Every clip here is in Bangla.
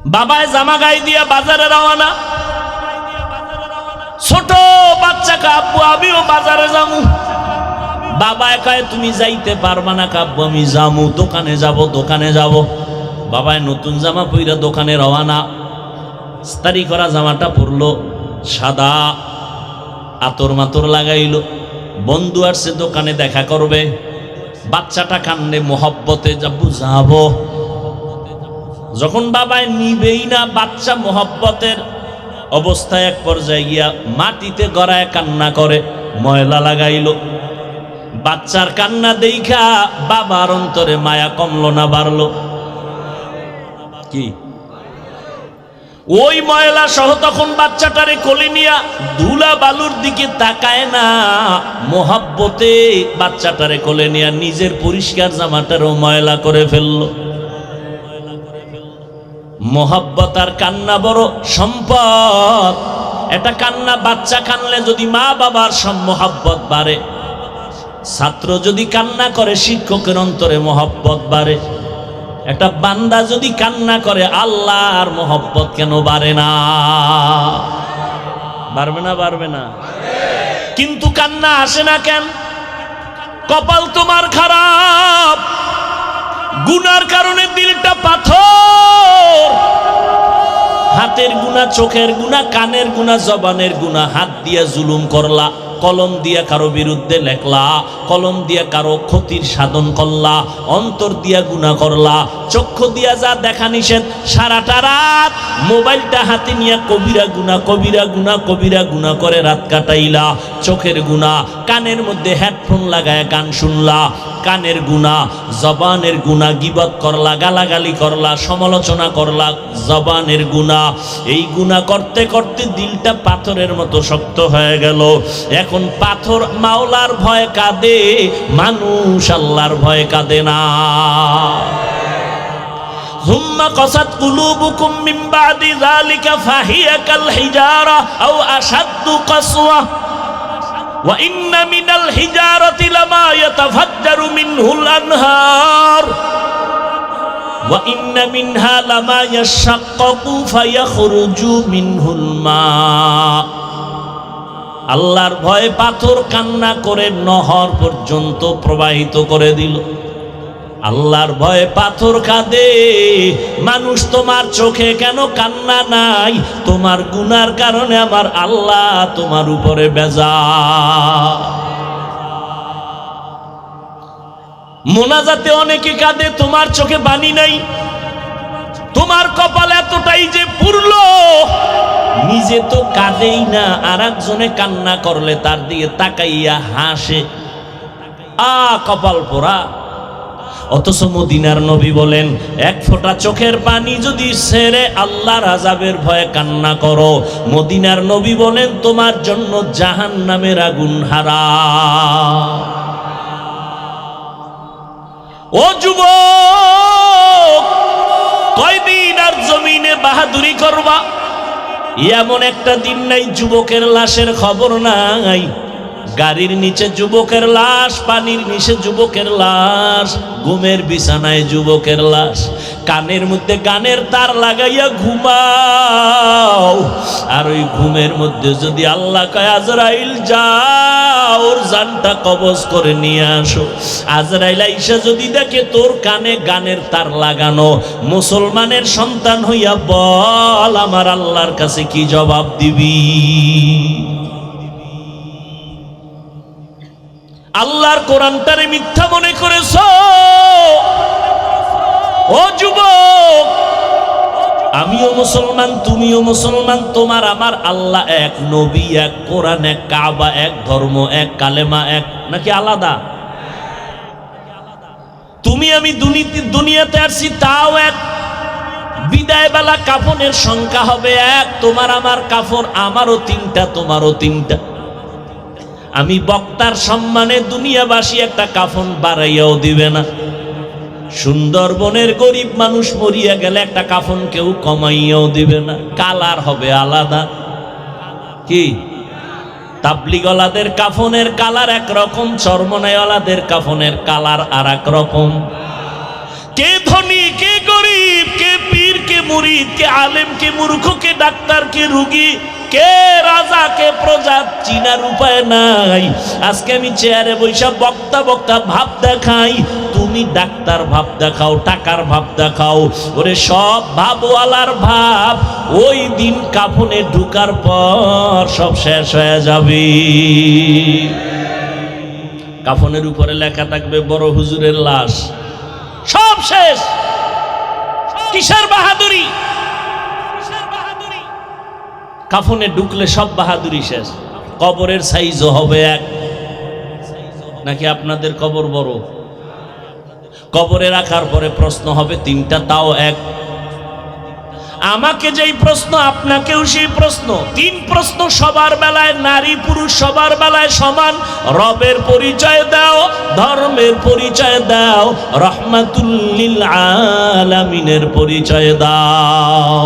বাবায় জামা গায়ে দিয়া বাজারে রওনা। ছোট বাচ্চাকে আব্বু আমিও বাজারে যাবো। বাবায় কয় তুমি যাইতে পারবা না কাব্বু, আমি যাবো, দোকানে যাব। বাবায় নতুন জামা পইরা দোকানে রওনা। ইস্তারি করা জামাটা পরলো, সাদা আতর মাতর লাগাইল। বন্ধু আসছে দোকানে দেখা করবে, বাচ্চাটা কান্দে মোহব্বতে যাবো। যখন বাবায় নিবেই না, বাচ্চা মোহব্বতের অবস্থায় এক পর্যায়ে গিয়া মাটিতে গড়ায় কান্না করে, ময়লা লাগাইল। বাচ্চার কান্না দেইখা বাবার অন্তরে মায়া কমলো না বাড়লো? কি ওই ময়লা সহ তখন বাচ্চাটারে কোলে নিয়া ধুলা বালুর দিকে তাকায় না, মোহাব্বতে বাচ্চাটারে কোলে নিয়া নিজের পরিষ্কার জামাটারও ময়লা করে ফেললো। মোহাব্বত আর কান্না বড় সম্পদ। এটা কান্না, বাচ্চা কানলে যদি মা বাবার সব মোহাব্বত বাড়ে, ছাত্র যদি কান্না করে শিক্ষকের অন্তরে মোহাব্বত বাড়ে, একটা বান্দা যদি কান্না করে আল্লাহর মোহাব্বত কেন বাড়ে না? বাড়বে না? কিন্তু কান্না আসে না কেন? কপাল তোমার খারাপ, গুনার কারণে দিলটা পাথর। হাতের গুনাহ, চোখের গুনাহ, কানের গুনাহ, জবানের গুনাহ। হাত দিয়ে জুলুম করলা, কলম দিয়ে কারো বিরুদ্ধে লেখলা, কলম দিয়ে কারো ক্ষতির সাধন করলা, অন্তর দিয়া গুনাহ করলা, চক্ষু দিয়া যা দেখা নিষেধ, সারাটা রাত মোবাইলটা হাতে নিয়ে কবিরা গুনাহ করে রাত কাটাইলা। চোখের গুনাহ, কানের মধ্যে হেডফোন লাগায় গান শুনলা, কানের গুনাহ, জবানের গুনাহ, গীবত করলা, গালাগালি করলা, সমালোচনা করলা, জবানের গুনাহ। এই গুনাহ করতে করতে দিলটা পাথরের মতো শক্ত হয়ে গেল। এখন পাথর মাওলার ভয় কাঁদে, মানুষ আল্লাহর ভয় কাঁদে না। হুম্মা কসাত কুলুবুকুম মিন বাদি যালিকা ফাহিয়া কাল হিজারা আও আশাদ্দু কাসওয়া ওয়া ইন্না মিনাল হিজারাতি লামা ইয়াতাফাজ্জারু মিনহুল আনহার ওয়া ইন্না মিনহা লামা ইয়াশাক্কাকু ফায়াখরুজু মিনহুল মা। আল্লাহর ভয়ে পাথর কান্না করে নহর পর্যন্ত প্রবাহিত করে দিল। আল্লাহর ভয়ে পাথর কাঁদে। মানুষ তোমার চোখে কেন কান্না নাই? তোমার গুনার কারণে আমার আল্লাহ তোমার উপরে বেজার। মোনাজাতে অনেকে কাঁদে, তোমার চোখে বানি নাই। তোমার কপাল এতটাই যে পুরলো, নিজে তো কাঁদেই না, আর একজনে কান্না করলে তার দিকে তাকাইয়া হাসে। কপাল পোড়া। অথচ মদিনার নবী বলেন, এক ফোঁটা চোখের পানি যদি ছেড়ে আল্লাহর আযাবের ভয়ে কান্না করো, মদিনার নবী বলেন তোমার জন্য জাহান্নামের আগুন হারাম। ও যুবক, কয়দিন আর জমিনে বাহাদুরি করবা? এমন একটা দিন নাই যুবকের লাশের খবর নাই। গাড়ির নিচে যুবকের লাশ, পানির নিচে যুবকের লাশ, ঘুমের বিছানায় যুবকের লাশ। কানের মধ্যে গানের তার লাগাইয়া ঘুমাও, আর ওই ঘুমের মধ্যে যদি আল্লাহ কয় আজরাইল যাও ওর জানটা কবজ করে নিয়ে আসো, আজরাইল আইসা যদি দেখে তোর কানে গানের তার লাগানো, মুসলমানের সন্তান হইয়া বল আমার আল্লাহর কাছে কি জবাব দিবি? আল্লাহর কোরআনটারে মিথ্যা মনে করেছ? ও যুবক, আমিও মুসলমান, তুমিও মুসলমান, তোমার আমার আল্লাহ এক, নবী এক, কোরআন এক, কাবা এক, ধর্ম এক, কালেমা এক, নাকি আলাদা? তুমি আমি দুনিয়াতে আসছি তাও এক। বিদায় বেলা কাফনের সংখ্যা হবে এক। তোমার আমার কাফন, আমারও তিনটা, তোমারও তিনটা। আমি বক্তার সম্মানে দুনিয়াবাসী একটা কাফন বাড়াইয়াও দিবে না। সুন্দরবনের গরিব মানুষ মরিয়া গেলে একটা কাফন কেউ কমাইয়াও দিবে না। কালার হবে আলাদা। কি তাবলিগওয়ালাদের কাফনের কালার একরকম, চরমনাইওয়ালাদের কাফনের কালার আর এক রকম। কে ধনী কে গরিব গরিব, কে পীর, কে মুরিদ, কে আলেম, কে মূর্খ, কে ডাক্তার, কে রুগী, কে রাজা, কে প্রজা চিনার উপায় নাই। আজকে আমি চেয়ারে বৈশা বক্তা বক্তা ভাব দেখাই, তুমি ডাক্তার ভাব দেখাও, টাকার ভাব দেখাও, ওরে সব ভাবওয়ালার ভাব ওই দিন কাফনে ঢুকার পর সব শেষ হয়ে যাবে। কাফনের উপরে লেখা থাকবে বড় হুজুরের লাশ, সব শেষ। কিসের বাহাদুরি? কাফনে ঢুকলে সব বাহাদুরি শেষ। কবরের সাইজও হবে এক, নাকি আপনাদের কবর বড়? কবরে রাখার পরে প্রশ্ন হবে তিনটা, তাও এক। আমাকে যেই প্রশ্ন আপনাকেও সেই প্রশ্ন, তিন প্রশ্ন সবার বেলায়, নারী পুরুষ সবার বেলায় সমান। রবের পরিচয় দাও, ধর্মের পরিচয় দাও, রহমাতুল লিল আলামিনের পরিচয় দাও।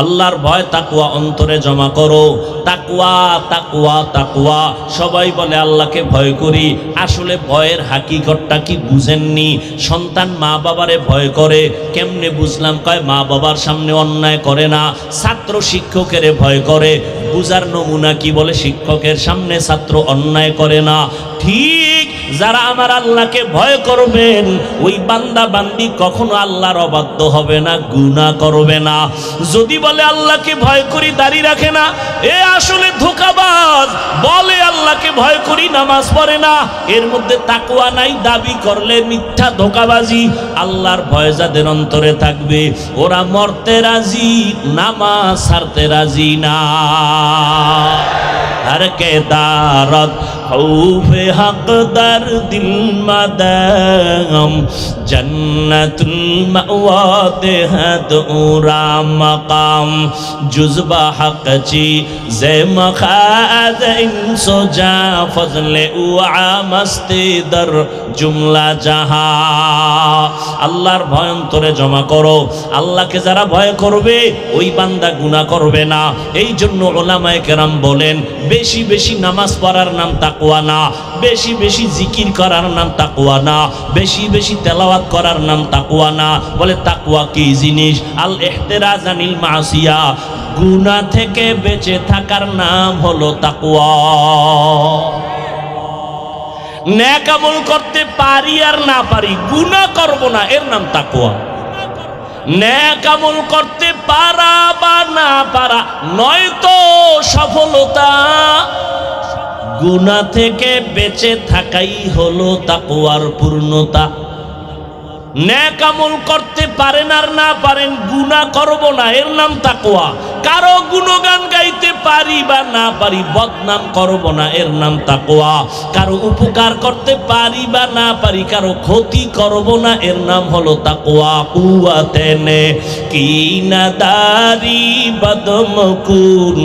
আল্লাহর ভয় তাকওয়া অন্তরে জমা করো। তাকওয়া তাকওয়া তাকওয়া, সবাই বলে আল্লাহকে ভয় করি, আসলে ভয়ের হাকিকতটা কি বুঝেননি। সন্তান মা বাবারে ভয় করে, কেমনে বুঝলাম? কয় মা বাবার সামনে অন্যায় করে না। ছাত্র শিক্ষকেরে ভয় করে, বুঝার নমুনা কি? বলে শিক্ষকের সামনে ছাত্র অন্যায় করে না। ঠিক যারা আমার আল্লাহকে ভয় করবেন, ওই বান্দা বান্দি কখনো আল্লাহর অবাধ্য হবে না, গুনাহ করবে না। যদি বলে আল্লাহকে ভয় করি, দাড়ি রাখে না, এ আসলে ধোঁকাবাজ। বলে আল্লাহকে ভয় করি, নামাজ পড়ে না, এর মধ্যে তাকওয়া নাই, দাবি করলে মিথ্যা, ধোঁকাবাজি। আল্লাহর ভয় যাদের অন্তরে থাকবে, ওরা মরতে রাজি, নামাজ ছাড়তে রাজি না। हर के दारत खौफे हक दर दिल मदम जन्नतुल मअवा देहत उरा मकाम जुज़बा हक ची जे मखाद इंसो जा फजले उआ मस्ती दर जुमला जहा। আল্লাহর ভয় অন্তরে জমা করো। আল্লাহকে যারা ভয় করবে, ওই বান্দা গুনাহ করবে না। এই জন্য উলামায়ে কেরাম বলেন, বেশি বেশি নামাজ পড়ার নাম তাকওয়া না, বেশি বেশি জিকির করার নাম তাকওয়া না, বেশি বেশি তেলাওয়াত করার নাম তাকওয়া না। বলে তাকওয়া কি জিনিস? আল ইহতিরাজ আনিল মাসিয়া, গুনাহ থেকে বেঁচে থাকার নাম হলো তাকওয়া। নেক আমল করতে পারি আর না পারি, গুনাহ করব না, এর নাম তাকওয়া। নেক আমল করতে পারা বা না পারা নয়তো সফলতা, গুনাহ থেকে বেঁচে থাকাই হলো তাকওয়ার পূর্ণতা। নেক আমল করতে পারেন আর না পারেন, গুনাহ করব না, এর নাম তাকওয়া। কারো গুণগান গাইতে পারি বা না পারি, বদনাম করব না, এর নাম তাকওয়া। কারো উপকার করতে পারি বা না পারি, কারো ক্ষতি করব না, এর নাম হলো তাকওয়া। কুওয়াতেনে কি নাদারি বদমকুন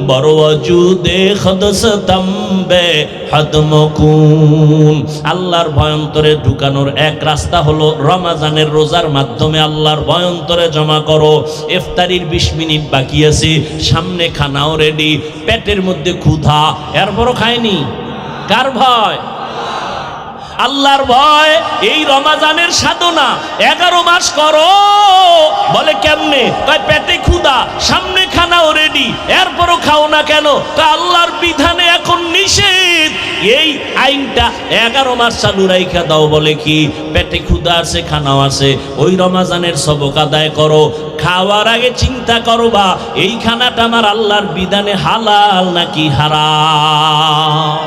বরওয়াজুদে খদসতম্বে হদমকুন। আল্লাহর ভয় অন্তরে ঢুকানোর এক রাস্তা হলো রমজানের রোজার মাধ্যমে আল্লাহর ভয় অন্তরে জমা করো। ইফতারির 20 মিনিট বাকি আছে, সামনে খানাও রেডি, পেটের মধ্যে ক্ষুধা, এরপরও খায়নি। কার ভয়? আল্লাহর ভয়। এই রমজানের সাধনা 11 মাস করো। বলে কেমনে? কয় পেটে ক্ষুধা, সামনে খানাও রেডি, এরপরও খাও না কেন? আল্লাহর বিধানে এখন নিষেধ, এই আইনটা 11 মাস চালু রাইখা দাও। বলে কি? পেটে ক্ষুধা আছে, খানাও আছে, ওই রমজানের সবক আদায় করো। খাওয়ার আগে চিন্তা করবা, এই খানাটা আমার আল্লাহর বিধানে হালাল নাকি হারাম।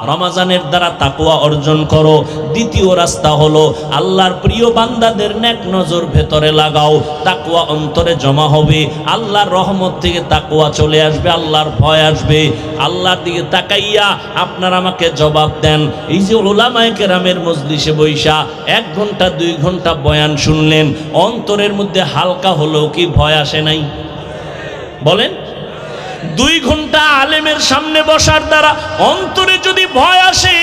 রমজানের দ্বারা তাকওয়া অর্জন করো। দ্বিতীয় রাস্তা হলো আল্লাহর প্রিয় বান্দাদের নেক নজর ভেতরে লাগাও, তাকওয়া অন্তরে জমা হবে। আল্লাহর রহমত থেকে তাকওয়া চলে আসবে, আল্লাহর ভয় আসবে। আল্লাহর দিকে তাকাইয়া আপনারা আমাকে জবাব দেন। এই যে উলামায়ে কেরামের মজলিসে বৈশা 1 ঘন্টা 2 ঘন্টা বয়ান শুনলেন, অন্তরের মধ্যে হালকা হলেও কি ভয় আসে নাই? বলেন। 2 ঘন্টা আলেমের সামনে বসার দ্বারা অন্তরে যদি ভয় আসে,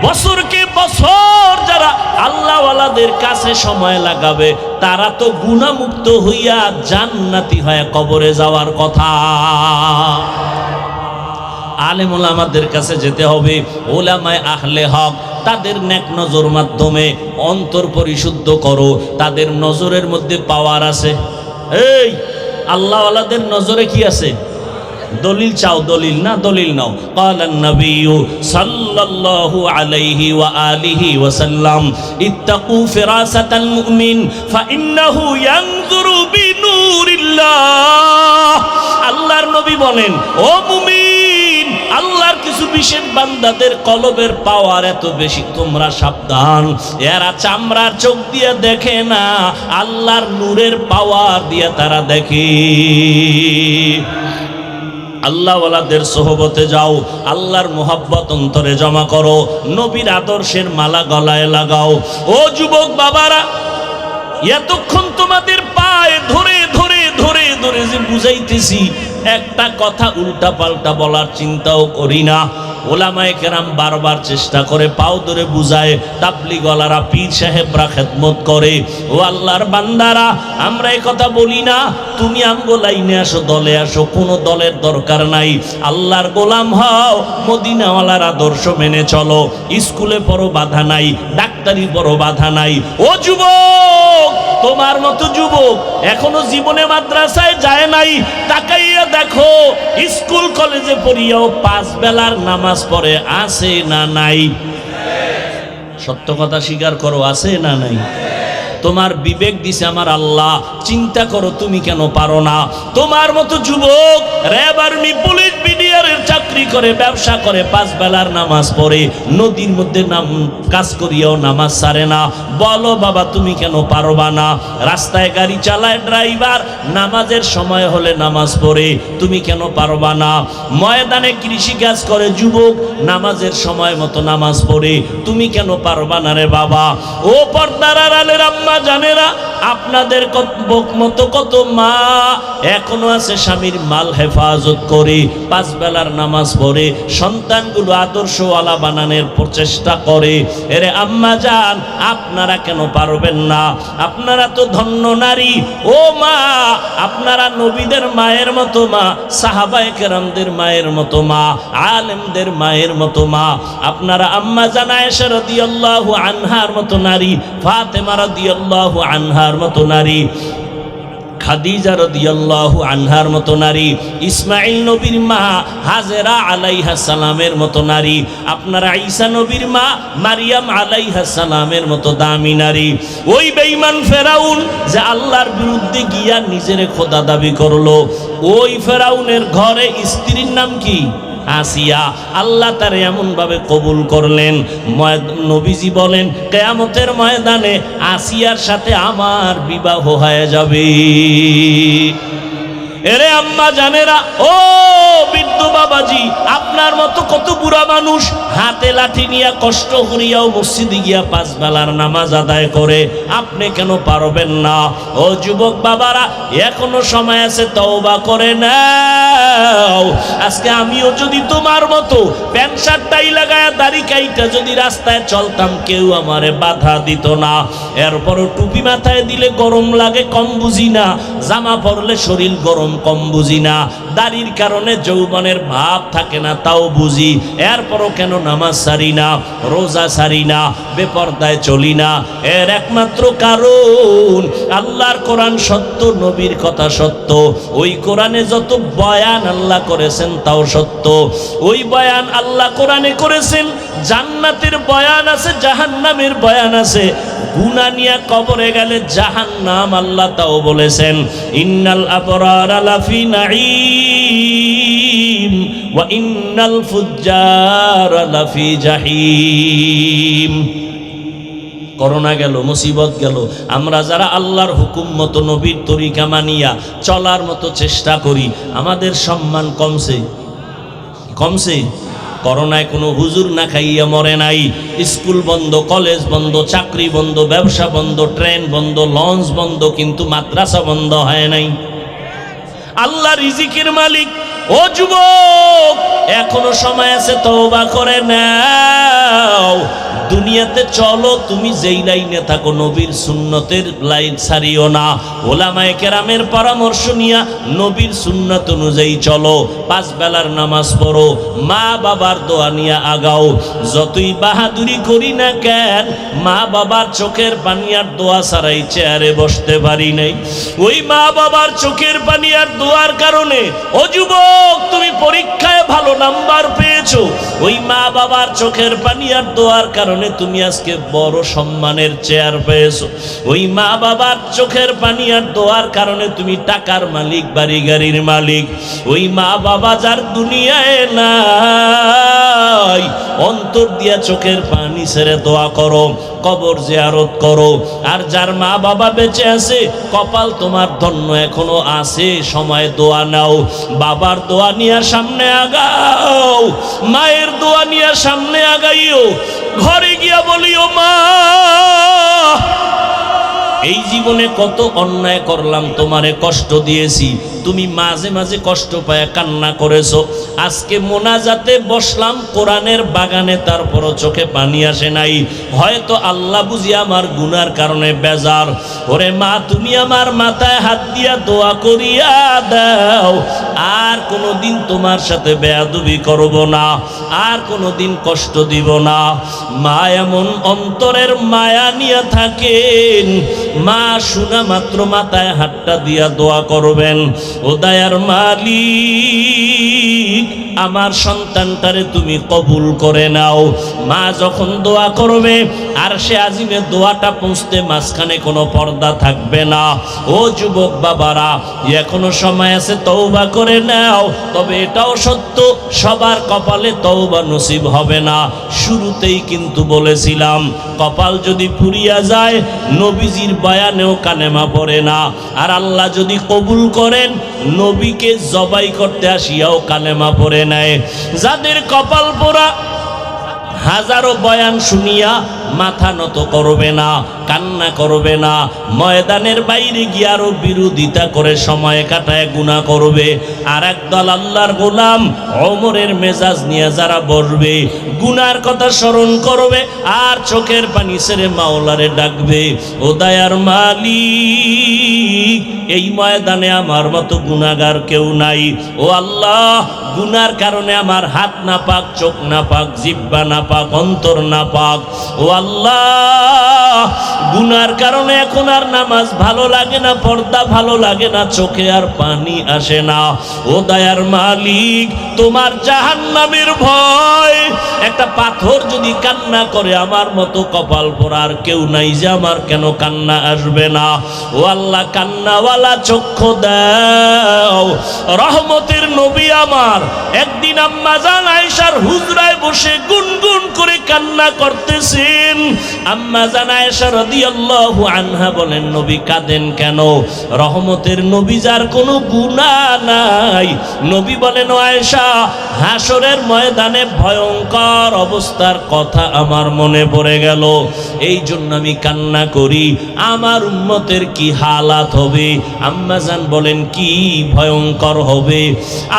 বছরকে বছর যারা আল্লাহওয়ালাদের কাছে সময় লাগাবে, তারা তো গুনাহমুক্ত হইয়া জান্নাতি হয়ে কবরে যাওয়ার কথা। আলেম ওলামাদের কাছে যেতে হবে, ওলামায়ে আহলে হক তাদের নেক নজর মাধ্যমে অন্তর পরিশুদ্ধ করো। তাদের নজরের মধ্যে পাওয়ার আছে। এই আল্লাহওয়ালাদের নজরে কি আছে? দলিল চাও, দলিল না, দলিল নাও। ক্বালান নবিয়্যু সাল্লাল্লাহু আলাইহি ওয়া আলিহি ওয়া সাল্লাম ইত্তাকু ফিরাসাতাল মুমিন ফাইন্নাহু ইয়ানজুরু বিনূরিল্লাহ। আল্লাহর নবী বলেন, ও মুমিন, আল্লাহর কিছু বিশেষ বান্দাদের কলবের পাওয়ার এত বেশি, তোমরা সাবধান। এরা চামড়ার চোখ দিয়ে দেখে না, আল্লাহর নূরের পাওয়ার দিয়ে তারা দেখে। আল্লাহওয়ালাদের সোহবতে যাও, আল্লাহর মোহাব্বত অন্তরে জমা করো, নবীর আদর্শের মালা গলায় লাগাও। ও যুবক বাবারা, এতক্ষণ তোমাদের পায়ে ধরে ধরে ধরে ধরে যে বুঝাইতেছি, একটা কথা উল্টা পাল্টা বলার চিন্তাও করি না। ওলামায়ে কেরাম বারবার চেষ্টা করে, পাও ধরে বুঝায়, তাবলীগওয়ালারা পীর সাহেবরা খেদমত করে। ও আল্লাহর বান্দারা, আমরা এই কথা বলি না তুমি আমগো লাইনে আসো, দলে আসো, কোনো দলের দরকার নাই। আল্লাহর গোলাম হও, মদিনাওয়ালার আদর্শ মেনে চলো। স্কুলে পড়ো, বাধা নাই, ডাক্তারি পড়ো, বাধা নাই। ও যুবক, তোমার মতো যুবক এখনো জীবনে মাদ্রাসায় যায় নাই, তাকাইয়া দেখো স্কুল কলেজে পড়িয়াও 5 বেলার নামাজ পড়ে আছে না নাই? সত্য কথা স্বীকার করো, আছে না নাই? তোমার বিবেক দিছে আমার আল্লাহ, চিন্তা করো তুমি কেন পারো না? তোমার মতো যুবক র্যাব, আর্মি, পুলিশ, বিডিআরের চাকরি করে, ব্যবসা করে, 5 বেলার নামাজ পড়ে, নদীর মধ্যে কাজ করিয়াও নামাজ ছাড়ে না। বলো বাবা, তুমি কেন পারবা না? রাস্তায় গাড়ি চালায় ড্রাইভার, নামাজের সময় হলে নামাজ পড়ে, তুমি কেন পারবা না? ময়দানে কৃষি কাজ করে যুবক, নামাজের সময় মতো নামাজ পড়ে, তুমি কেন পারবা না রে বাবা? ও পর্দার আড়ালের আম্মা জানেরা, আপনাদের মতো কত মা এখনো আছে স্বামীর মাল হেফাজত করে, 5 বেলার নামাজ পড়ে, সন্তানগুলো আদর্শওয়ালা বানানোর প্রচেষ্টা করে। এরে আম্মা জান, আপনারা কেন পারবেন না? আপনারা তো ধন্য নারী। ও মা, আপনারা নবীদের মায়ের মতো মা, সাহাবায়ে কেরামদের মায়ের মতো মা, আলেমদের মায়ের মতো মা। আপনারা আম্মা জান আয়েশা রাদিয়াল্লাহু আনহার মতো নারী, ফাতেমা রাদিয়াল্লাহু আনহার মতো নারী, খাদিজা রাদিয়াল্লাহু আনহার মতো নারী, ইসমাইল নবীর মা হাজেরা আলাইহাস সালামের মতো নারী, আপনারা ঈসা নবীর মা মারিয়াম আলাইহাস সালামের মতো দামি নারী। ওই বেঈমান ফেরাউন যে আল্লাহর বিরুদ্ধে গিয়া নিজের খোদা দাবি করলো, ওই ফেরাউনের ঘরে স্ত্রীর নাম কি? আসিয়া। আল্লাহ তার এমন ভাবে কবুল করলেন, নবীজি বলেন কিয়ামতের ময়দানে আসিয়ার সাথে আমার বিবাহ হয়ে যাবে। এরে আম্মা জানেরা, ও বৃদ্ধ বাবাজি, আপনার মতো কত বুড়া মানুষ হাতে লাঠি নিয়ে কষ্ট করিয়াও মসজিদে গিয়া 5 বেলার নামাজ আদায় করে, আপনি কেন পারবেন না? ও যুবক বাবারা, এখনো সময় আছে, তওবা করে নাও। আজকে আমিও যদি তোমার মতো প্যান্ট শার্ট টাই লাগায়া দাড়ি কাইটা যদি রাস্তায় চলতাম, কেউ আমারে বাধা দিত না। এরপরও টুপি মাথায় দিলে গরম লাগে, কম বুঝি না। জামা পরলে শরীর গরম, কম বুঝি না। দাড়ির কারণে যৌবনের ভাব থাকে না, তাও বুঝি। এরপরও কেন নামাজ সারি না, রোজা সারি না, বেপরদায় চলি না? এর একমাত্র কারণ আল্লাহর কোরআন সত্য, নবীর কথা সত্য। ওই কোরআনে যত বয়ান আল্লাহ করেছেন তাও সত্য। ওই বয়ান আল্লাহ কোরআনে করেছেন, জান্নাতের বয়ান আছে, জাহান্নামের বয়ান আছে। গুনাহ নিয়ে কবরে গেলে জাহান্নাম আল্লাহ তাও বলেছেন, ইন্নাল আবরারা লাফি নাঈম ওয়া ইন্নাল ফুজ্জারা লাফি জাহিম। করোনা গেল, মুসিবত গেল, আমরা যারা আল্লাহর হুকুম মতো নবীর তরিকা মানিয়া চলার মতো চেষ্টা করি, আমাদের সম্মান কমছে? কমছে? করোনায় কোনো হুজুর না খাইয়া মরে নাই। স্কুল বন্ধ, কলেজ বন্ধ, চাকরি বন্ধ, ব্যবসা বন্ধ, ট্রেন বন্ধ, লঞ্চ বন্ধ, কিন্তু মাদ্রাসা বন্ধ হয় নাই। আল্লাহ রিজিকের মালিক, ও যুবক, এখনো সময় আছে, তওবা করে নাও। দুনিয়াতে চলো, তুমি যেই লাইনে থাকো নবীর সুন্নতের লাইন ছাড়িও না। ওলামায়ে কেরামের পরামর্শ নিয়া নবীর সুন্নত অনুযায়ী চলো। 5 বেলার নামাজ পড়ো, মা বাবার দোয়া নিয়ে আগাও। যতই বাহাদুরি করি না কেন, মা বাবার চোখের পানি আর দোয়া ছাড়াই চেয়ারে বসতে পারি নাই। ওই মা বাবার চোখের পানি আর দোয়ার কারণে ও যুবক, তুমি পরীক্ষায় ভালো নাম্বার পেয়েছো। ওই মা বাবার চোখের পানি আর দোয়ার কারণে তুমি আজকে বড় সম্মানের চেয়ার পেয়েছো। ওই মা বাবার চোখের পানি আর দোয়ার কারণে তুমি টাকার মালিক, বাড়ি গাড়ির মালিক। ওই মা বাবা যার দুনিয়ায় নাই, অন্তর দিয়া চোখের পানি ছেড়ে দোয়া করো, কবর জিয়ারত করো। আর যার মা বাবা বেঁচে আছে, কপাল তোমার ধন্য, এখনো আছে সময়, দোয়া নাও। বাবার দোয়া নিয়ে সামনে আগাও, মায়ের দোয়া নিয়ে সামনে আগাইও। ঘরে গিয়া বলিও, মা এই জীবনে কত অন্যায় করলাম, তোমারে কষ্ট দিয়েছি, তুমি মাঝে মাঝে কষ্ট পায় কান্না করেছো। আজকে মোনাজাতে বসলাম কোরআনের বাগানে, তারপরও চোখে পানি আসে নাই। হয়তো আল্লাহ বুঝি আমার গুনার কারণে বেজার। ওরে মা, তুমি আমার মাথায় হাত দিয়া দোয়া করিয়া দাও, আর কোনোদিন তোমার সাথে বেয়াদবি করব না, আর কোনোদিন কষ্ট দিব না। মা এমন অন্তরের মায়া নিয়ে থাকেন, মা শোনা মাত্র মাথায় হাতটা দিয়া দোয়া করবেন, ও দয়ার মালিক, আমার সন্তানটারে তুমি কবুল করে নাও। মা যখন দোয়া করবে, আর সে আজিমে দোয়াটা পৌঁছতে মাঝখানে কোনো পর্দা থাকবে না। ও যুবক বাবারা, এখনো সময় আছে, তওবা করে নাও। তবে এটাও সত্য, সবার কপালে তওবা নসিব হবে না। শুরুতেই কিন্তু বলেছিলাম, কপাল যদি পুড়িয়া যায়, নবীজির বয়ানেও কালেমা পড়ে না। আর আল্লাহ যদি কবুল করেন, নবীকে জবাই করতে আসিয়াও কালেমা পড়ে নেয়। যাদের কপাল পোড়া, হাজারো বয়ান শুনিয়া মাথা নত করবে না, কান্না করবে না, ময়দানের বাইরে গিয়ে আরো বিরোধিতা করে সময় কাটায় গুনাহ করবে। আর একদল আল্লাহর গোলাম ওমরের মেজাজ নিয়ে যারা বসবে, গুনার কথা স্মরণ করবে, আর চোখের পানি ছেড়ে মাওলারে ডাকবে, ও দয়ার মালিক, এই ময়দানে আমার মতো গুনাহগার কেউ নাই। ও আল্লাহ, গুনার কারণে আমার হাত না পাক, চোখ না পাক, জিহ্বা না পাক, অন্তর না পাক। ও আল্লাহ, গুনার কারণে এখন আর নামাজ ভালো লাগে না, পর্দা ভালো লাগে না, চোখে আর পানি আসে না। ও দয়ার মালিক, তোমার জাহান্নামের ভয়। একটা পাথর যদি কান্না করে, আমার মতো কপাল পোড়ার কেউ নাই যে আমার কেন কান্না আসবে না। ও আল্লাহ, কান্নাওয়ালা চক্ষু দাও। রহমতের নবী আমার একদিন আম্মা জান আয়েশার হুজরায় বসে গুনগুন করে কান্না করতেছেন। আম্মা জান আয়েশা রাদিয়াল্লাহু আনহা বলেন, নবী কাঁদেন কেন? রহমতের নবী, যার কোনো গুনাহ নাই। নবী বলেন, ও আয়েশা, হাসরের ময়দানে ভয়ঙ্কর অবস্থার কথা আমার মনে পড়ে গেল, এই জন্য আমি কান্না করি। আমার উম্মতের কি হালাত হবে? আম্মা জান বলেন, কি ভয়ঙ্কর হবে?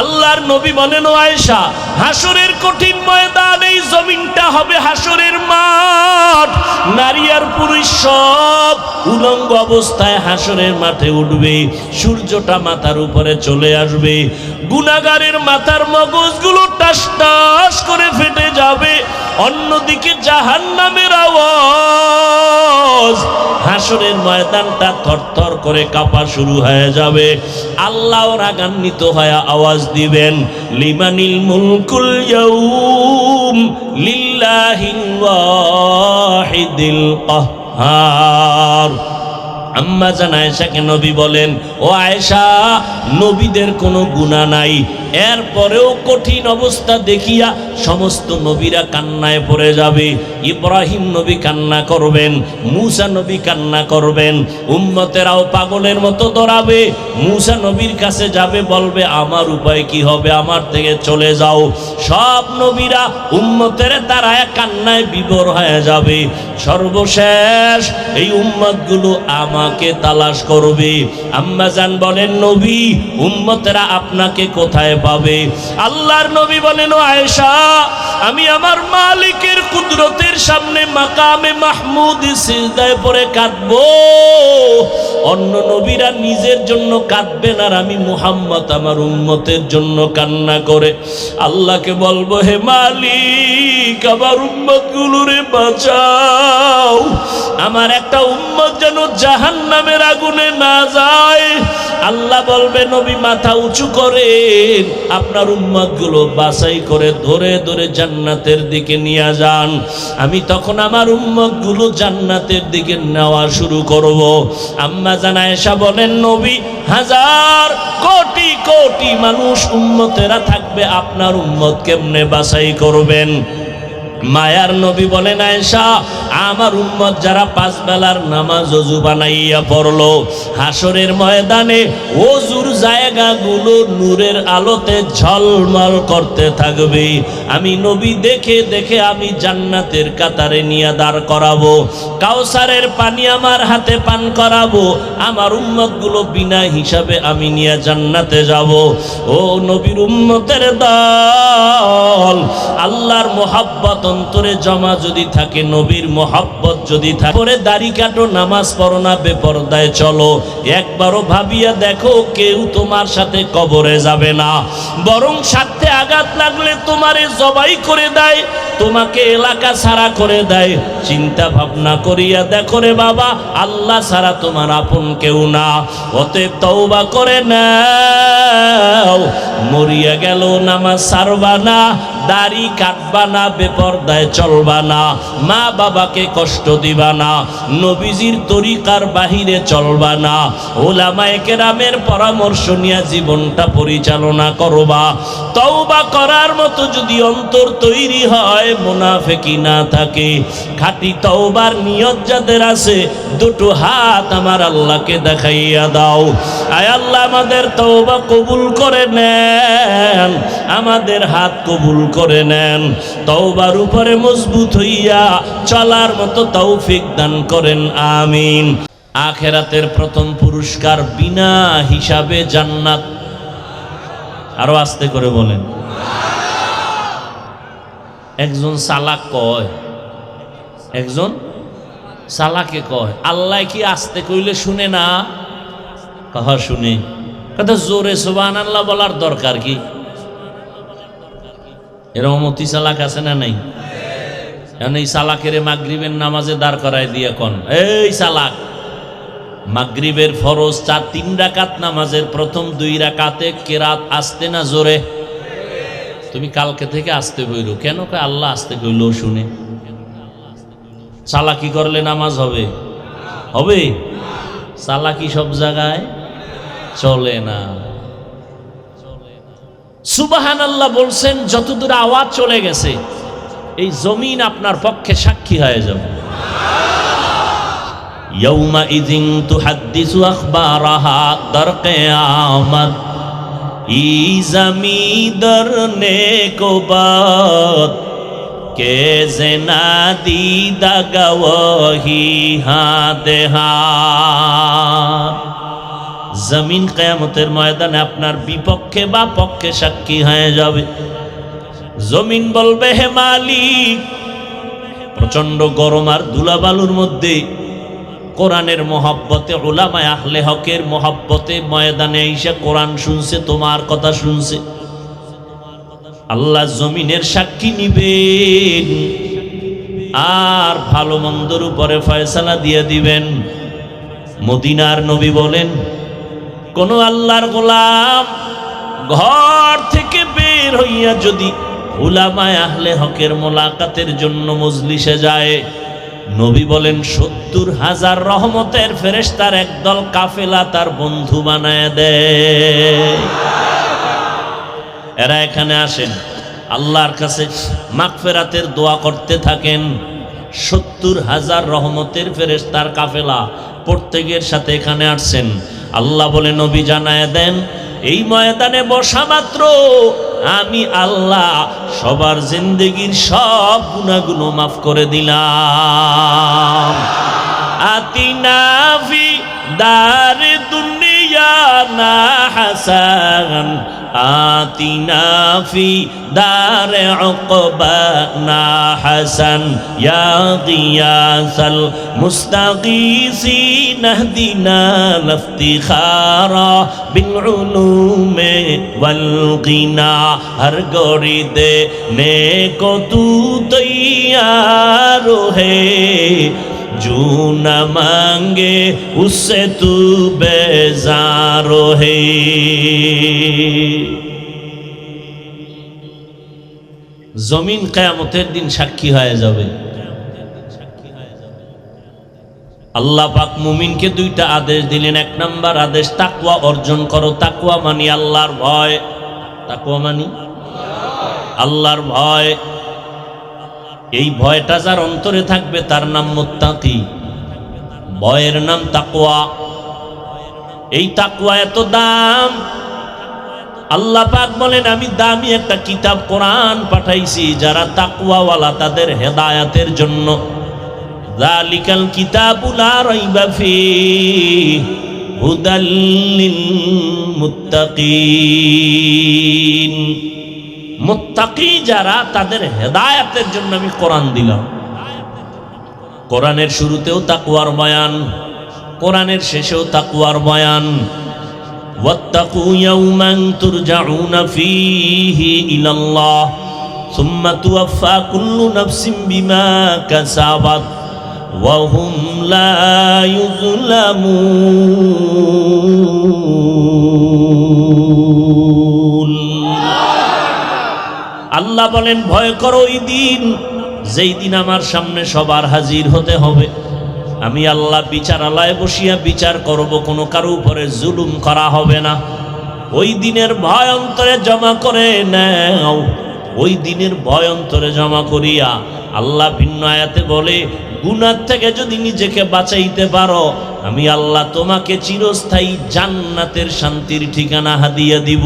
আল্লাহর নবী বলেন, ও আয়েশা, হাসরের কঠিন ময়দান, এই জমিনটা হবে হাসরের মাঠ। নারী আর পুরুষ সব উলঙ্গ অবস্থায় হাসরের মাঠে উঠবে। সূর্যটা মাথার উপরে চলে আসবে, গুনাহগারের মাথার মগজগুলো টাস টাস করে ফেটে যাবে। অন্যদিকে জাহান্নামের আওয়াজ, হাসরের ময়দানটা থরথর করে কাঁপা শুরু হয়ে যাবে। আল্লাহ রাগান্বিত হয়ে আওয়াজ দিবেন, লিমানিল মুলকুল ইয়াউম লিল্লাহিল ওয়াহিদিল কাহ্হার। আম্মা জান আয়েশাকে নবী বলেন, ও আয়েশা, নবীদের কোনো গুনাহ নাই, এরপরেও কঠিন অবস্থা দেখিয়া সমস্ত নবীরা কান্নায় পড়ে যাবে। ইব্রাহিম নবী কান্না করবেন, মূসা নবী কান্না করবেন, উম্মতেরাও পাগলের মতো দৌড়াবে। মূসা নবীর কাছে যাবে, বলবে, আমার উপায় কি হবে, আমার থেকে চলে যাও। সব নবীরা উম্মতের তারায় কান্নায় বিভোর হয়ে যাবে। সর্বশেষ এই উম্মতগুলো আমার আমাকে তালাশ করবে। আম্মাজান বলেন, নবী, উম্মতেরা আপনাকে কোথায় পাবে? আল্লাহর নবী বলেন, ও আয়েশা, আমি আমার মালিকের কুদরতের সামনে মাকামে মাহমুদ সিজদায় পড়ে কাঁদবো। অন্য নবীরা নিজের জন্য কাঁদবেন, আর আমি মুহাম্মদ আমার উম্মতের জন্য কান্না করে আল্লাহকে বলবো, হে মালিক, আমার উম্মতগুলোরে বাঁচাও, আমার একটা উম্মত যেন জাহান্নামের আগুনে না যায়। আল্লাহ বলবে, নবী মাথা উঁচু করেন, আপনার উম্মতগুলো বাছাই করে ধরে ধরে জান্নাতের দিকে নিয়ে যান। আমি তখন আমার উম্মতগুলো জান্নাতের দিকে নেওয়া শুরু করব। আম্মা জান আয়েশা বলেন, নবী, হাজার কোটি কোটি মানুষ উম্মতেরা থাকবে, আপনার উম্মত কেমনে বাছাই করবেন? মায়ার নবী বলেন, আয়েশা, আমার উম্মত যারা 5 বেলার নামাজ ওযু বানাইয়া পড়লো, হাসরের ময়দানে ওযুর জায়গাগুলো নূরের আলোতে ঝলমল করতে থাকবে। আমি নবী দেখে দেখে আমি জান্নাতের কাতারে নিয়ে দাঁড় করাবো, কাউসারের পানি আমার হাতে পান করাবো, আমার উম্মতগুলো বিনা হিসাবে আমি নিয়ে জান্নাতে যাব। ও নবীর উম্মতের দল, আল্লাহর মোহাব্বত অন্তরে জমা যদি থাকে, নবীর মোহাব্বত যদি থাকে, পরে দাড়ি কাটো, নামাজ পড়ো না, বেপরদায় চলো, একবারও ভাবিয়া দেখো কেউ তোমার সাথে কবরে যাবে না, বরং স্বার্থে আঘাত লাগলে তোমারে জবাই করে দেয়, তোমাকে এলাকা ছাড়া করে দেয়। চিন্তা ভাবনা করিয়া দেখো রে বাবা, আল্লাহ ছাড়া তোমার আপন কেউ না। অতএব তওবা করে নাও, মরিয়া গেল নামাজ ছাড়বা না, দাড়ি কাটবা না, বেপরদায় চলবা না, মা বাবাকে কষ্ট দিবা না, নবীজির তরিকার বাহিরে চলবা না, ওলামায়ে কেরামের পরামর্শ নিয়ে জীবনটা পরিচালনা করবা। তওবা করার মতো যদি অন্তর তৈরি হয়, মুনাফিকি না থাকে, খাঁটি তওবার নিয়ত যাদের আছে, দুটো হাত আমার আল্লাহকে দেখাইয়া দাও। আয় আল্লাহ, আমাদের তওবা কবুল করে নেন, আমাদের হাত কবুল করে নেন, তওবার উপরে মজবুত হইয়া চলার মতো তৌফিক দান করেন, আমিন। আখিরাতের প্রথম পুরস্কার বিনা হিসাবে জান্নাত। আরো আস্তে করে বলেন। একজন সালাক কয়, একজন সালাকে কয়, আল্লাহ কি আস্তে কইলে শুনে না? কহ শুনে, কথা জোরে সুবহানাল্লাহ বলার দরকার কি? এরকম অতি চালাক আছে না নাই? এখন এই চালাকের মাগরিবের নামাজে দাঁড় করায় দিয়ে কোন, এই চালাক, মাগরিবের ফরজ 3 রাকাত নামাজের প্রথম 2 রাকাতে কেরাত আস্তে না জোরে? তুমি কালকে থেকে আস্তে বইলো কেন? কয় আল্লাহ আস্তে কইলো শুনে। চালাকি করলে নামাজ হবে? হবে? চালাকি সব জায়গায় চলে না। সুবহানাল্লাহ বলছেন, যতদূর আওয়াজ চলে গেছে এই জমিন আপনার পক্ষে সাক্ষী হয়ে যাবে। ইয়াউমা ইযিন তুহাদ্দিসু আখবারাহা, দর কিয়ামত ই জমিদার নেকো বাত কে জেনা দিদা গওয়াহি হাদে হাত। জমিন কিয়ামতের ময়দানে আপনার বিপক্ষে বা পক্ষে সাক্ষী হয়ে যাবে। জমিন বলবে, হে মালিক, প্রচন্ড গরম আর ধুলাবালুর মধ্যে কোরআনের মহব্বতে, উলামায়ে আহলে হকের মহব্বতে ময়দানে এসে কোরআন শুনছে, তোমার কথা শুনছে। আল্লাহ জমিনের সাক্ষী নিবেন আর ভালো মন্দর উপরে ফয়সালা দিয়ে দিবেন। মদিনার নবী বলেন, কোন আল্লাহর গোলাম ঘর থেকে বের হইয়া যদি উলামায়ে আহলে হকের মোলাকাতের জন্য মজলিসে যায়, নবী বলেন 70,000 রহমতের ফেরেশতার একদল কাফেলা তার বন্ধু বানায় দেয়। এরা এখানে আসেন, আল্লাহর কাছে মাগফিরাতের দোয়া করতে থাকেন। 70,000 রহমতের ফেরেশতার কাফেলা প্রত্যেকের সাথে এখানে আসছেন। আল্লাহ বলে, নবী জানায় দেন, এই ময়দানে বসা মাত্র আমি আল্লাহ সবার জিন্দেগির সব গুনাহগুলো মাফ করে দিলাম। আতিনা ফি দার দুনিয়া না হাসান আতিনা ফি দার উকবানা হাসান ইয়া গিয়াসাল মুস্তাগীসিন ইহদিনা লিফতিখারা বিল উলুমে ওয়াল গিনা হর গড়ি দে নে কো তু তৈয়ার হে जो न मांगे उससे तू बेजार है। जमीन कियामतेर दिन साक्षी হয়ে যাবে। আল্লাহ পাক মুমিনকে দুইটা আদেশ দিলেন। এক নাম্বার আদেশ তাকওয়া অর্জন করো। তাকওয়া মানে আল্লাহর ভয়। তাকওয়া মানে আল্লাহর ভয়। এই ভয়টা যার অন্তরে থাকবে তার নাম মুত্তাকি। ভয়ের নাম তাকওয়া। এই তাকওয়া এত দাম। আল্লাহ পাক বলেন আমি দামি একটা কিতাব কোরআন পাঠাইছি যারা তাকওয়াওয়ালা তাদের হেদায়েতের জন্য। যালিকাল কিতাবু লা রাইবা ফীহি হুদাল লিল মুত্তাকিন। মুত্তাকি যারা তাদের হেদায়েতের জন্য আমি কোরআন দিলাম। কোরআনের শুরুতেও তাকওয়ার বয়ান, কোরআনের শেষেও তাকওয়ার বয়ান। ওয়াত্তাকু ইয়াওমান তুরজাউনা ফীহি ইলাল্লাহ সুম্মা তুওয়াফা কুল্লু নাফসিন বিমা কাসাবাত ওয়া হুম লা ইউযলামুন। আল্লাহ বলেন ভয় করো ওই দিন যেই দিন আমার সামনে সবার হাজির হতে হবে। আমি আল্লাহ বিচারালয়ে বসিয়া বিচার করব, কোনো কারো উপরে জুলুম করা হবে না। ওই দিনের ভয় অন্তরে জমা করে নাও। ওই দিনের ভয় অন্তরে জমা করিয়া আল্লাহ ভিন্ন আয়াতে বলে গুনাহ থেকে যদি নিজেকে বাঁচাইতে পারো আমি আল্লাহ তোমাকে চিরস্থায়ী জান্নাতের শান্তির ঠিকানা হাদিয়া দিব।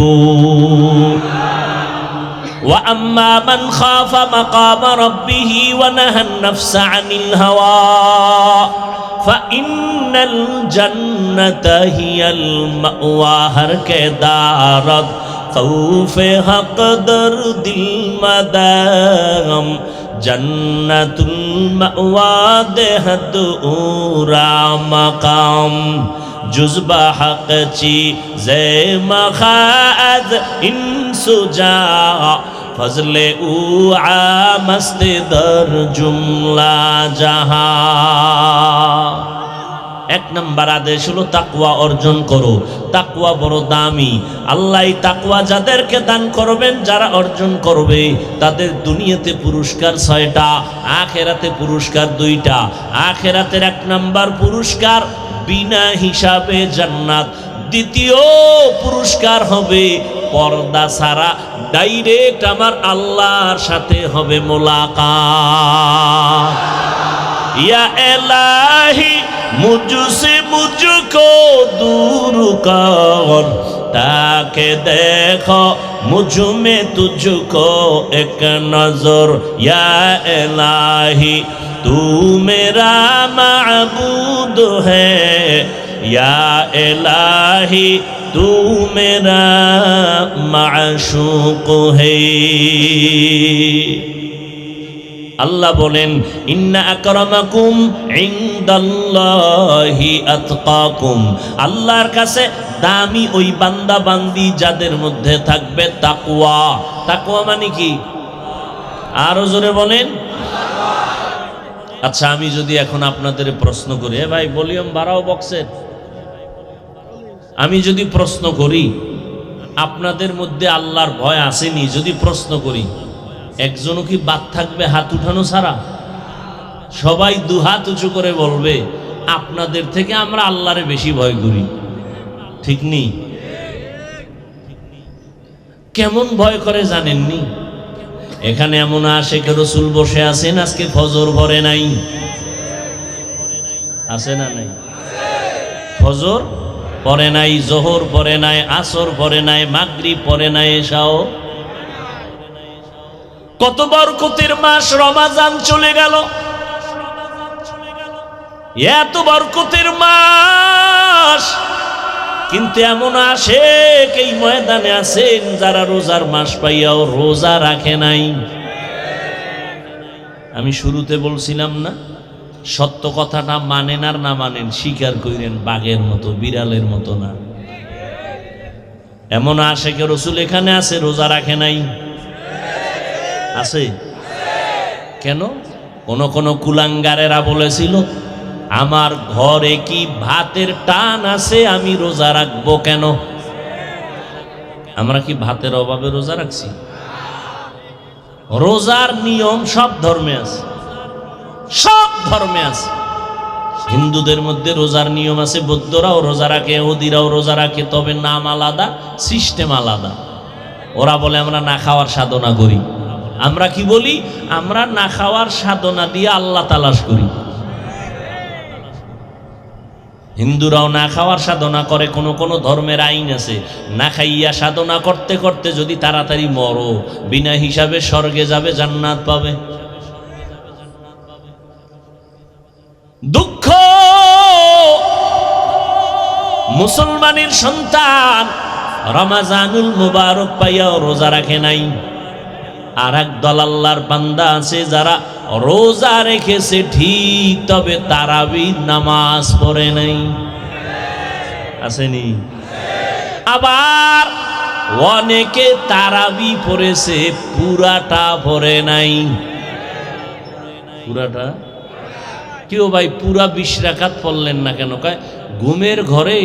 وأما من خاف مقام ربه ونهى النفس عن الهوى فإن الجنة هي المأوى ہر کے دارد خوف حق در دل مدام جنت المأوى دہد اورا مقام جزبہ حق چی زی مخاذ انسجا فضل او عامست در جملہ جہاں۔ এক নম্বর আদেশ হলো তাকওয়া অর্জন করো। তাকওয়া বড় দামি। আল্লাহ এই তাকওয়া যাদেরকে দান করবেন, যারা অর্জন করবে তাদের দুনিয়াতে পুরস্কার 6টা, আখিরাতে পুরস্কার 2টা। আখিরাতের 1 নম্বর পুরস্কার বিনা হিসাবে জান্নাত। দ্বিতীয় পুরস্কার হবে পর্দা ছাড়া ডাইরেক্ট আমার আল্লাহর সাথে হবে মোলাকাত। ইয়া ইলাহি মুঝসে মুঝকো দূর কর তাকে দেখো মুঝ में तुझको एक नजर या इलाही तू मेरा माबूद है या इलाही तू मेरा माशूक है। আল্লাহ বলেন ইন্না আকরামাকুম ইনদাল্লাহি আতকাকুম। আল্লাহর কাছে দামি ওই বান্দা বান্দি যাদের মধ্যে থাকবে তাকওয়া। তাকওয়া মানে কি? আরো জোরে বলেন। আচ্ছা আমি যদি এখন আপনাদের প্রশ্ন করি, ভাই ভলিউম বাড়াও বক্সের। আমি যদি প্রশ্ন করি আপনাদের মধ্যে আল্লাহর ভয় আসেনি, যদি প্রশ্ন করি একজনও কি বাদ থাকবে হাত উঠানো ছাড়া? সবাই দুহাত উঁচু করে বলবে আপনাদের থেকে আমরা আল্লাহরে বেশি ভয় করি। ঠিক নেই? কেমন ভয় করে জানেননি? এখানে এমন আশিক রাসূল বসে আছেন আজকে ফজর পড়ে নাই, আছে না নাই? ফজর পড়ে নাই, জোহর পড়ে নাই, আসর পড়ে নাই, মাগরিব পড়ে নাই, এশাও। কত বরকতের মাস রমজান চলে গেল। এত বরকতের মাস, কিন্তু এমন আসে এই ময়দানে আছেন যারা রোজার মাস পাইয়াও রোজা রাখে নাই। আমি শুরুতে বলছিলাম না, সত্য কথাটা মানেন আর না মানেন স্বীকার করেন, বাঘের মতো বিড়ালের মতো না। এমন আসে কে রসুল এখানে আছে রোজা রাখে নাই? আছে কেন? কোন কুলাঙ্গারেরা বলেছিল আমার ঘরে কি ভাতের টান আছে, আমি রোজা রাখবো কেন? আমরা কি ভাতের অভাবে রোজা রাখছি? রোজার নিয়ম সব ধর্মে আছে, সব ধর্মে আছে। হিন্দুদের মধ্যে রোজার নিয়ম আছে, বৌদ্ধরাও রোজা রাখে, ইহুদিরাও রোজা রাখে, তবে নাম আলাদা, সিস্টেম আলাদা। ওরা বলে আমরা না খাওয়ার সাধনা করি, আমরা কি বলি? আমরা না খাওয়ার সাধনা দিয়ে আল্লাহ তালাশ করি। হিন্দুরাও না খাওয়ার সাধনা করে, কোন ধর্মের আইন আছে না খাইয়া সাধনা করতে করতে যদি তাড়াতাড়ি মরো, বিনা হিসাবে স্বর্গে যাবে, জান্নাত পাবে। দুঃখ মুসলমানের সন্তান রমাজানুল মুবারক পাইয়াও রোজা রাখে নাই। আর এক দল আল্লাহর বান্দা আছে যারা রোজা রেখেছে ঠিক, তবে তারাবির নামাজ পড়ে নাই। আসেনি? আবার অনেকে তারাবি পড়েছে পুরাটা পড়ে নাই। পুরাটা কেউ ভাই পুরা 20 রাকাত পড়লেন না কেন? কয় ঘুমের ঘরে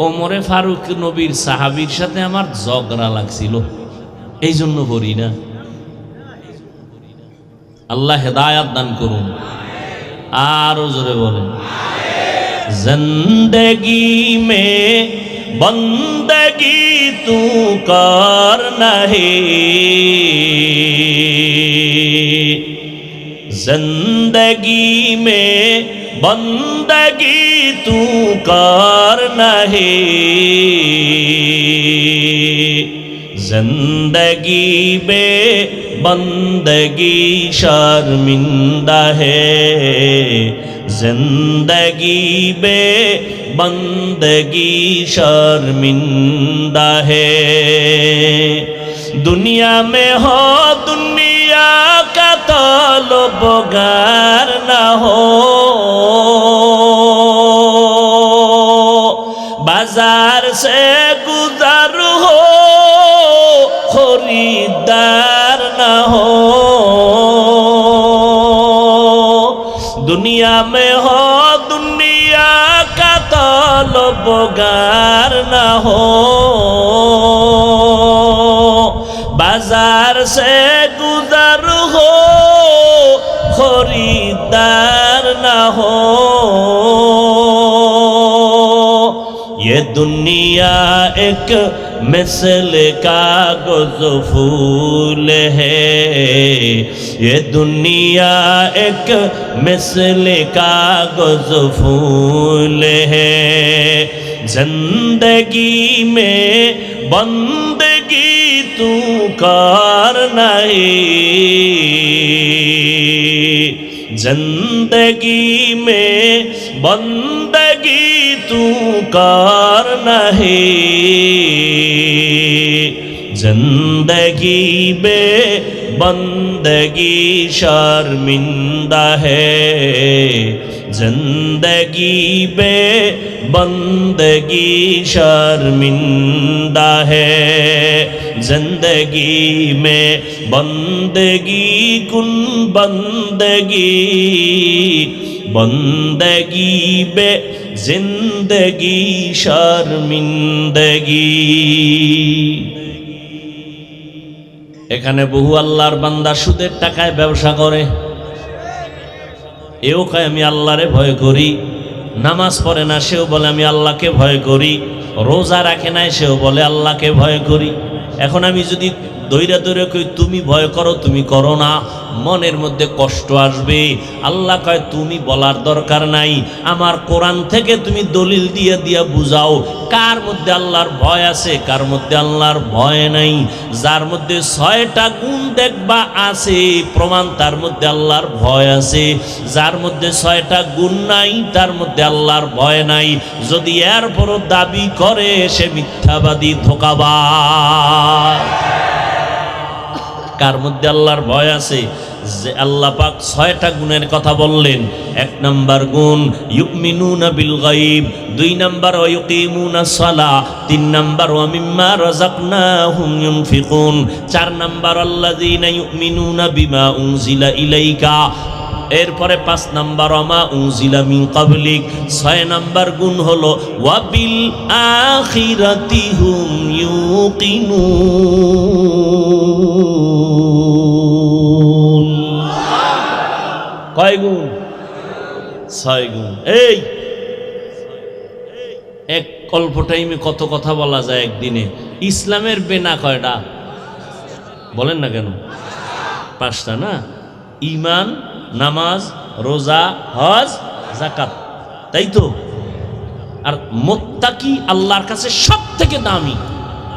ওমরে ফারুক নবীর সাহাবীর সাথে আমার ঝগড়া লাগছিল, এই জন্য পড়ি না। আল্লাহ হেদায়াত দান করুন। আরো জোরে বলেন, জিন্দগি মে বন্দগি তু করনা হে, जिंदगी में बंदगी तू करना है, जिंदगी में बंदगी शर्मिंदा है, जिंदगी में बंदगी शर्मिंदा है। दुनिया में हो दुनिया का तलबगार ना हो, बाजार से गुजर हो खरीदार ना हो, दुनिया में हो दुनिया का तलबगार ना हो, बाजार से गुजर हो खरीदार ना हो। ये दुनिया एक मिसल कागज फूल है, ये दुनिया एक मिसल कागज फूल है, जिंदगी में बंदगी तू करना है, जिंदगी में बंदगी तू करना है, जिंदगी में बंदगी शर्मिंदा है, जिंदगी में बंदगी शर्मिंदा है, जिंदगी में बंदगी कुन बंदगी, बंदगी बे जिंदगी शर्मिंदगी। এখানে বহু আল্লাহর বান্দা সুদের টাকায় ব্যবসা করে, এও কয় আমি আল্লাহরে ভয় করি। নামাজ পড়ে না, সেও বলে আমি আল্লাহকে ভয় করি। রোজা রাখে নাই, সেও বলে আল্লাহকে ভয় করি। এখন আমি যদি দৈরা দৈরা কই তুমি ভয় করো, তুমি করো না, মনের মধ্যে কষ্ট আসবে। আল্লাহ কয় তুমি বলার দরকার নাই, আমার কোরআন থেকে তুমি দলিল দিয়ে দিয়া বুঝাও কার মধ্যে আল্লাহর ভয় আছে, কার মধ্যে আল্লাহর ভয় নাই। যার মধ্যে 6টা গুণ দেখবা আছে প্রমাণ তার মধ্যে আল্লাহর ভয় আছে, যার মধ্যে 6টা গুণ নাই তার মধ্যে আল্লাহর ভয় নাই। যদি এরপরও দাবি করে সে মিথ্যাবাদী, ধোঁকাবাজ। কার মধ্যে আল্লাহর ভয় আছে? যে আল্লাহ পাক 6টা গুণের কথা বললেন। 1 নাম্বার গুণ ইউমিনুনা বিল গায়ব, 2 নাম্বার ওয়ায়ুকিমুনাস সালাহ, 3 নাম্বার ওয়া মিম্মা রাযাকনাহুম ইউনফিকুন, 4 নাম্বার আল্লাযীনা ইউমিনুনা বিমা উনজিলা ইলাইকা, এরপরে 5 নাম্বার ওমা উনজিলা মিন ক্বাবলিক, 6 নাম্বার গুণ হলো ওয়া বিল আখিরাতি হুম ইউকিনুন। কয় গুণ? 6 গুণ। এই এক অল্প টাইমে কত কথা বলা যায় একদিনে। ইসলামের বেনা কয়টা বলেন না কেন? 5টা না? ঈমান, নামাজ, রোজা, হজ, যাকাত, তাই তো? আর মুত্তাকি আল্লাহর কাছে সব থেকে দামি,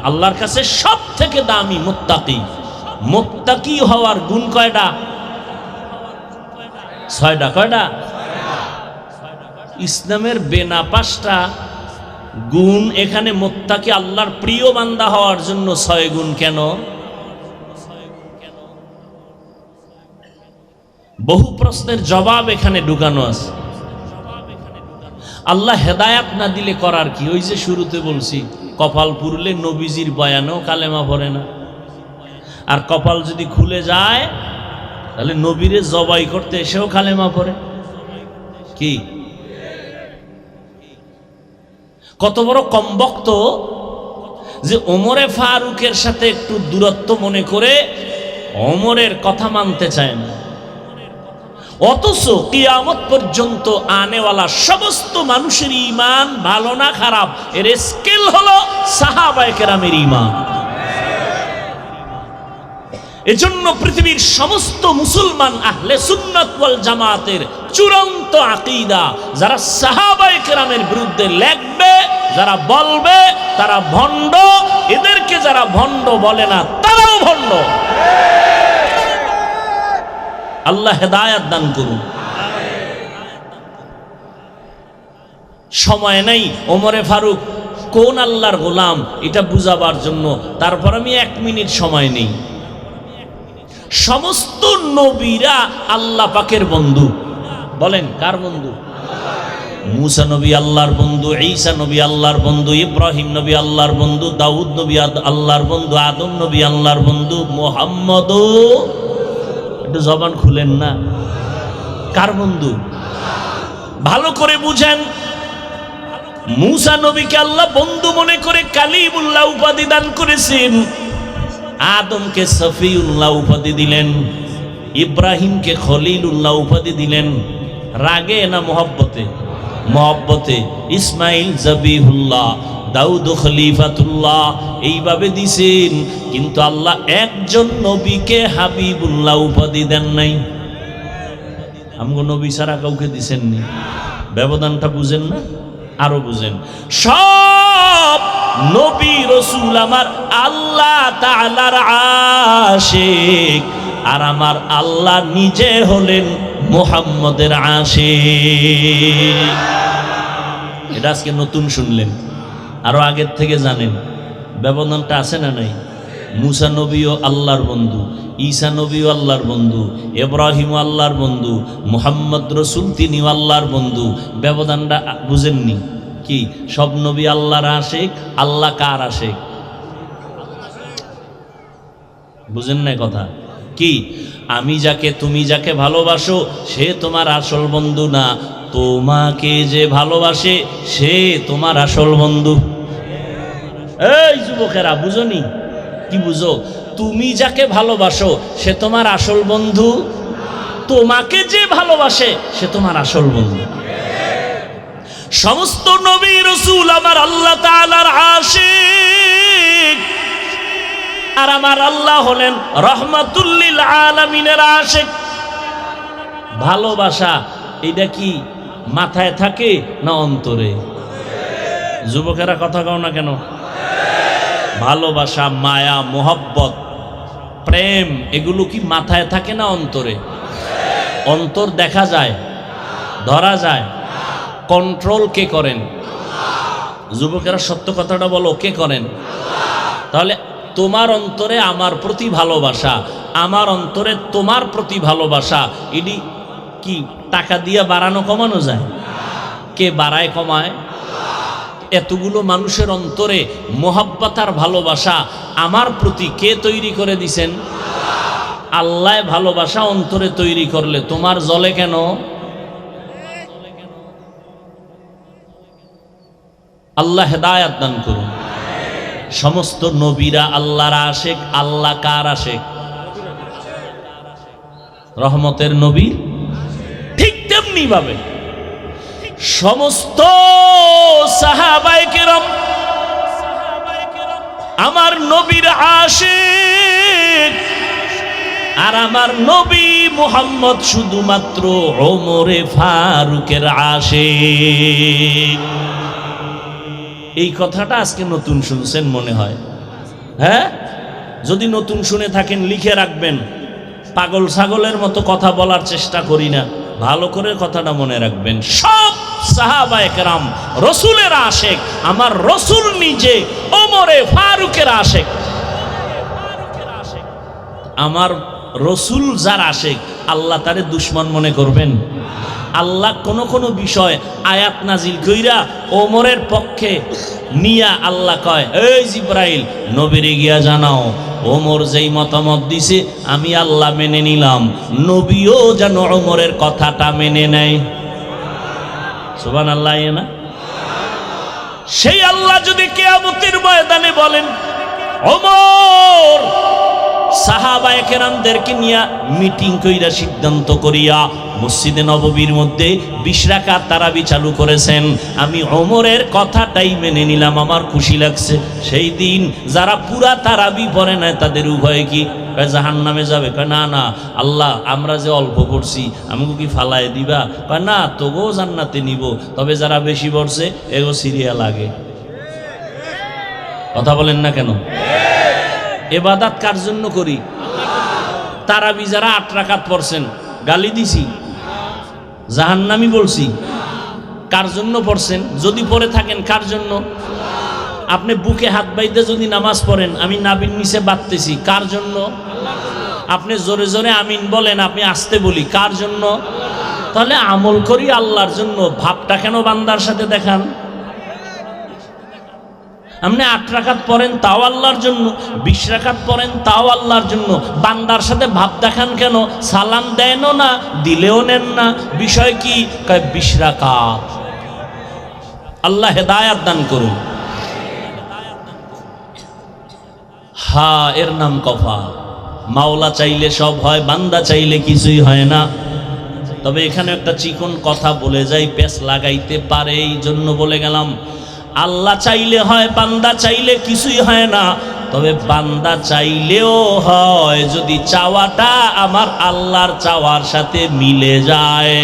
আল্লাহর কাছে সব থেকে দামি মুত্তাকি। মুত্তাকি হওয়ার গুণ কয়টা? 6টা। কয়টা? ইসলামের বেনা 5টা গুণ, এখানে মুত্তাকি আল্লাহর প্রিয় বান্দা হওয়ার জন্য 6 গুণ কেন? বহু প্রশ্নের জবাব এখানে ঢুকানো আছে। আল্লাহ হেদায়াত না দিলে করার কি? ওই যে শুরুতে বলছি, কপাল পুরলে নবীজির বয়ানেও কালেমা পড়ে না, আর কপাল যদি খুলে যায় তাহলে নবীরে জবাই করতে এসেও কালেমা পড়ে। কি কত বড় কমবক্ত যে ওমরে ফারুকের সাথে একটু দূরত্ব মনে করে ওমরের কথা মানতে চায় না, অথচ কিয়ামত পর্যন্ত আনেওয়ালা সমস্ত মানুষের ঈমান ভালো না খারাপ, এর স্কেল হলো সাহাবায়ে কেরামের ঈমান। এজন্য পৃথিবীর সমস্ত মুসলমান আহলে সুন্নাত ওয়াল জামাতের চূড়ান্ত আকীদা, যারা সাহাবায়ে কেরামের বিরুদ্ধে লেখবে, যারা বলবে তারা ভণ্ড, এদেরকে যারা ভণ্ড বলে না তারাও ভণ্ড। আল্লাহ হেদায়াত দান করুন। সময় নাই ওমরে ফারুক কোন আল্লাহর গোলাম এটা বুঝাবার জন্য, তারপর আমি 1 মিনিট সময় নেই। সমস্ত নবীরা আল্লাহ পাকের বন্ধু। বলেন কার বন্ধু? মুসা নবী আল্লাহর বন্ধু, ঈসা নবী আল্লাহর বন্ধু, ইব্রাহিম নবী আল্লাহর বন্ধু, দাউদ নবী আল্লাহর বন্ধু, আদম নবী আল্লাহর বন্ধু, মুহাম্মদও, একটু জবান খুলেন না, কার বন্ধু? ভালো করে বুঝেন। মুসা নবীকে আল্লাহ বন্ধু মনে করে কালিমুল্লাহ উপাধি দান করেছেন, আদমকে সফিউল্লাহ উপাধি দিলেন, ইব্রাহিমকে খলিলুল্লাহ উপাধি দিলেন। রাগে না মহব্বতে? মহব্বতে। ইসমাইল জবিহুল্লাহ, দাউদ খলিফাতুল্লাহ, এইভাবে দিছেন। কিন্তু আল্লাহ একজন নবীকে হাবিবুল্লাহ উপাধি দেন নাই। আমগো নবী ছাড়া কাউকে দিছেননি। ব্যবধানটা বুঝেন না? আরো বুঝেন। সব নবী রাসূল আমার আল্লাহ তাআলার আশিক, আর আমার আল্লাহ নিজে হলেন মুহাম্মদের আশিক। এটা আজকে নতুন শুনলেন, আরো আগের থেকে জানেন। ব্যবধানটা আছে না নাই? মুসা নবীও আল্লাহর বন্ধু, ঈসা নবীও আল্লাহর বন্ধু, ইব্রাহিমও আল্লাহর বন্ধু, মুহাম্মদ রাসূল তিনিও আল্লাহর বন্ধু। ব্যবধানটা বুঝেননি? কি সব নবী আল্লাহর আশিক, আল্লাহ কার আশিক? বুঝেন না কথা? কি আমি যাকে, তুমি যাকে ভালোবাসো সে তোমার আসল বন্ধু না, তোমাকে যে ভালোবাসে সে তোমার আসল বন্ধু। এই যুবকেরা বুঝনি? কি বুঝো? তুমি যাকে ভালোবাসো সে তোমার আসল বন্ধু, তোমাকে যে ভালোবাসে সে তোমার আসল বন্ধু। সমস্ত নবী রাসূল আমার আল্লাহ তাআলার আশিক, আর আমার আল্লাহ হলেন রহমাতুল লিল আলামিনের আশিক। ভালোবাসা এটা কি মাথায় থাকে না অন্তরে? যুবকেরা কথা কও না কেন? ভালোবাসা, মায়া, মোহব্বত, প্রেম এগুলো কি মাথায় থাকে না অন্তরে? অন্তর দেখা যায়, ধরা যায়, কন্ট্রোল কে করেন? যুবকেরা সত্য কথাটা বলো, কে করেন? তাহলে তোমার অন্তরে আমার প্রতি ভালোবাসা, আমার অন্তরে তোমার প্রতি ভালোবাসা, এটি কি টাকা দিয়ে বাড়ানো কমানো যায়? কে বাড়ায় কমায়? এতগুলো মানুষের অন্তরে মোহাব্বত আর ভালোবাসা আমার প্রতি কে তৈরি করে দিছেন? আল্লাহ ভালোবাসা অন্তরে তৈরি করলে তোমার জ্বলে কেন? আল্লাহ হেদায়াত দান করুন। সমস্ত নবীরা আল্লাহর আশিক। আল্লাহ কার আশিক? রহমতের নবী। ঠিক তেমনি ভাবে সমস্ত সাহাবায়ে কেরাম আমার নবীর আশিক। আর আমার নবী মুহাম্মদ শুধুমাত্র ওমরে ফারুকের আশিক। এই কথাটা আজকে নতুন শুনছেন মনে হয়, হ্যাঁ? যদি নতুন শুনে থাকেন লিখে রাখবেন। পাগল ছাগলের মতো কথা বলার চেষ্টা করি না, ভালো করে কথাটা মনে রাখবেন। সব সাহাবায়ে কেরাম রসুলের আশিক। আমার রসুল নিজে ওমরে ফারুকের আশিক। আমার রসুল যার আশিক, আল্লাহ তারে দুশ্মন মনে করবেন? আল্লাহ কোন কোন বিষয় আয়াত নাজিল কইরা ওমরের পক্ষে নিয়া আল্লাহ কয়, এই জিব্রাইল নবীরে গিয়া জানাও ওমর যেই মতামত দিছে আমি আল্লাহ মেনে নিলাম, নবীও যেন ওমরের কথাটা মেনে নেয়। সুবহানাল্লাহ। না সেই আল্লাহ যদি কিয়ামতের ময়দানে বলেন, ওমর সাহাবায়ে কেরামদেরকে নিয়ে মিটিং কইরা সিদ্ধান্ত করিয়া মসজিদে নববীর মধ্যে 20 রাকাত তারাবি চালু করেছেন, আমি ওমরের কথাটাই মেনে নিলাম, আমার খুশি লাগছে। সেই দিন যারা পুরা তারাবি পড়ে না তাদের উভয়ে কি জাহান্নামে যাবে? কয় না না আল্লাহ, আমরা যে অল্প পড়ছি আমাকে কি ফালায় দিবা? কয় না, তোগো জান্নাতে নিব, তবে যারা বেশি পড়ছে এগো সিরিয়াল আগে। কথা বলেন না কেন? এবাদাত কার জন্য করি? তারাবি যারা 8 রাকাত পড়ছেন গালি দিছি, জাহান্নামী বলছি, কার জন্য পড়ছেন? যদি পড়ে থাকেন কার জন্য? আপনি বুকে হাত বাইতে যদি নামাজ পড়েন, আমি নাবির নিচে বাঁধতেছি, কার জন্য? আপনি জোরে জোরে আমিন বলেন, আপনি আস্তে বলি, কার জন্য? তাহলে আমল করি আল্লাহর জন্য, ভাবটা কেন বান্দার সাথে দেখান? আপনি 8 রাকাত পড়েন তাও আল্লাহর জন্য, 20 রাকাত পড়েন তাও আল্লাহর জন্য, বান্দার সাথে ভাব দেখান কেন? সালাম দেনও না, দিলেও নেন না, বিষয় কি? 20 রাকাত। আল্লাহ হেদায়াত দান করুন। এর নাম কফা। মাওলা চাইলে সব হয়, বান্দা চাইলে কিছুই হয় না। তবে এখানে একটা চিকন কথা বলে যাই, পেছ লাগাইতে পারে, এই জন্য বলে গেলাম। আল্লাহ চাইলে হয়, বান্দা চাইলে কিছুই হয় না। তবে বান্দা চাইলেও হয় যদি চাওয়াটা আমার আল্লাহর চাওয়ার সাথে মিলে যায়।